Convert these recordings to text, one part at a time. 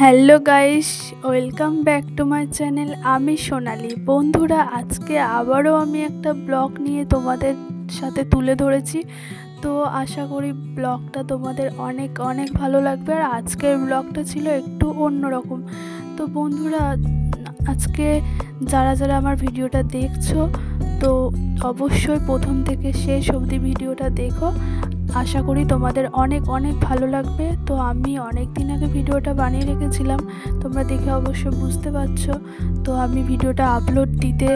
Hello guys, welcome back to my channel. আমি সোনালি। বন্ধুরা, আজকে আবারও আমি একটা ব্লগ নিয়ে তোমাদের সাথে তুলে ধরেছি। তো আশা করি ব্লগটা তোমাদের অনেক অনেক ভালো লাগবে। আর আজকের ব্লগটা ছিল একটু অন্যরকম। তো বন্ধুরা, আজকে যারা যারা আমার ভিডিওটা দেখছো, তো অবশ্যই প্রথম থেকে শেষ অবধি ভিডিওটা দেখো। আশা করি তোমাদের অনেক অনেক ভালো লাগবে। তো আমি অনেক দিন আগে ভিডিওটা বানিয়ে রেখেছিলাম, তোমরা দেখে অবশ্যই বুঝতে পারছো। তো আমি ভিডিওটা আপলোড দিতে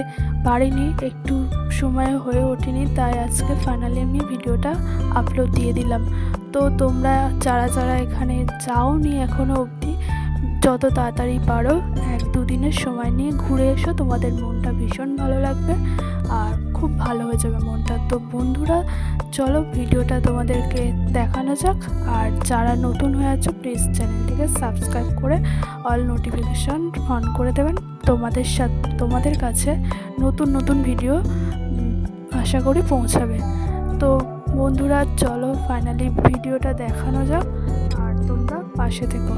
পারিনি, একটু সময় হয়ে ওঠেনি, তাই আজকে ফাইনালি আমি ভিডিওটা আপলোড দিয়ে দিলাম। তো তোমরা যারা যারা এখানে যাওনি এখনও অবধি, যত তাড়াতাড়ি পারো 1-2 দিনের সময় নিয়ে ঘুরে এসো, তোমাদের মনটা ভীষণ ভালো লাগবে আর খুব ভালো হয়ে যাবে মনটা। তো বন্ধুরা, চলো ভিডিওটা তোমাদেরকে দেখানো যাক। আর যারা নতুন হয়ে আছো, প্লিজ চ্যানেলটিকে সাবস্ক্রাইব করে অল নোটিফিকেশান অন করে দেবেন। তোমাদের কাছে নতুন নতুন ভিডিও আশা করি পৌঁছাবে। তো বন্ধুরা, চলো ফাইনালি ভিডিওটা দেখানো যাক আর তোমরা পাশে থেকো।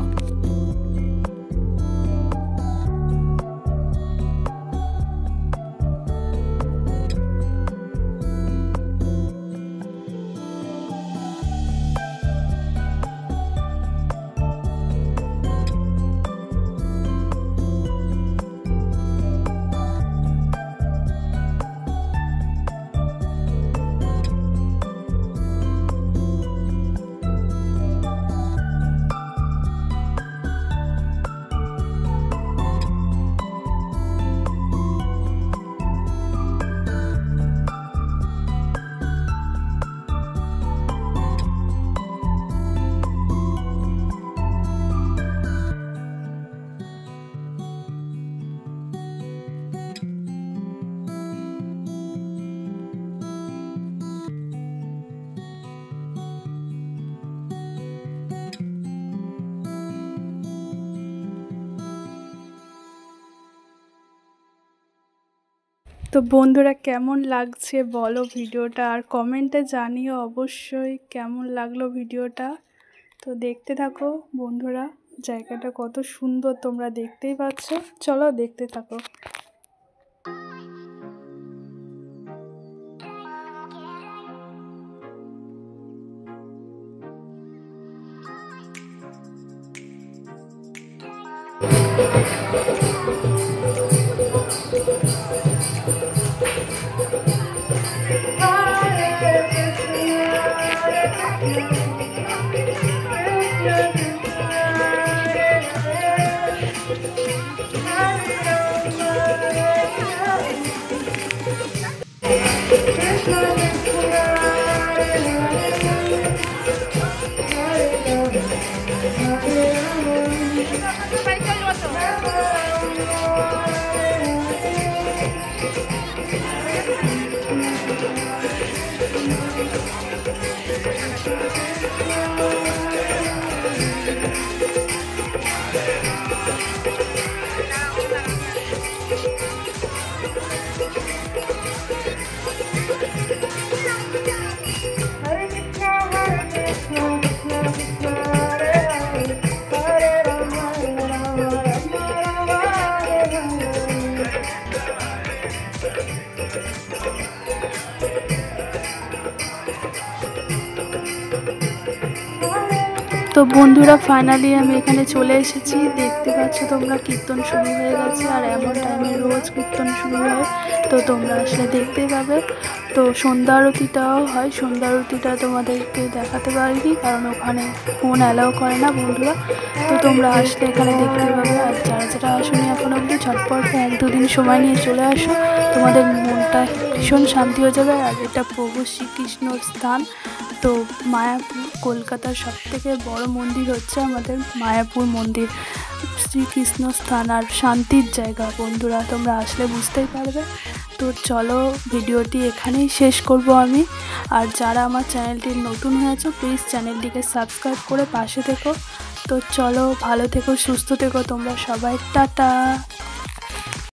তো বন্ধুরা, কেমন লাগছে বলো ভিডিওটা, আর কমেন্টে জানিও অবশ্যই কেমন লাগলো ভিডিওটা। তো দেখতে থাকো বন্ধুরা, জায়গাটা কত সুন্দর তোমরা দেখতেই পাচ্ছ। চলো দেখতে থাকো। তো বন্ধুরা, ফাইনালি আমি এখানে চলে এসেছি। দেখতে পাচ্ছ তোমরা, কীর্তন শুরু হয়ে গেছে। আর এমন টাইমে রোজ কীর্তন শুরু হয়, তো তোমরা আসলে দেখতেই পাবে। তো সন্ধ্যা আরতিটাও হয়। সন্ধ্যা আরতিটা তোমাদেরকে দেখাতে পারিনি, কারণ ওখানে ফোন অ্যালাউ করে না বন্ধুরা। তো তোমরা আসলে এখানে দেখতে পাবে। আর যারা যারা আসেনি এখন অবধি, ঝটপট 1-2 দিন সময় নিয়ে চলে আসো, তোমাদের মনটা ভীষণ শান্তি হয়ে যাবে। আর এটা প্রভু শ্রীকৃষ্ণর স্থান। তো মায়াপুর, কলকাতার সবথেকে বড় মন্দির হচ্ছে আমাদের মায়াপুর মন্দির, শ্রীকৃষ্ণ স্থান আর শান্তির জায়গা। বন্ধুরা, তোমরা আসলে বুঝতেই পারবে। তো চলো ভিডিওটি এখানেই শেষ করব আমি। আর যারা আমার চ্যানেলটি নতুন হয়েছে, প্লিজ চ্যানেলটিকে সাবস্ক্রাইব করে পাশে থেকো। তো চলো, ভালো থেকো, সুস্থ থেকো তোমরা সবাই। টাটা।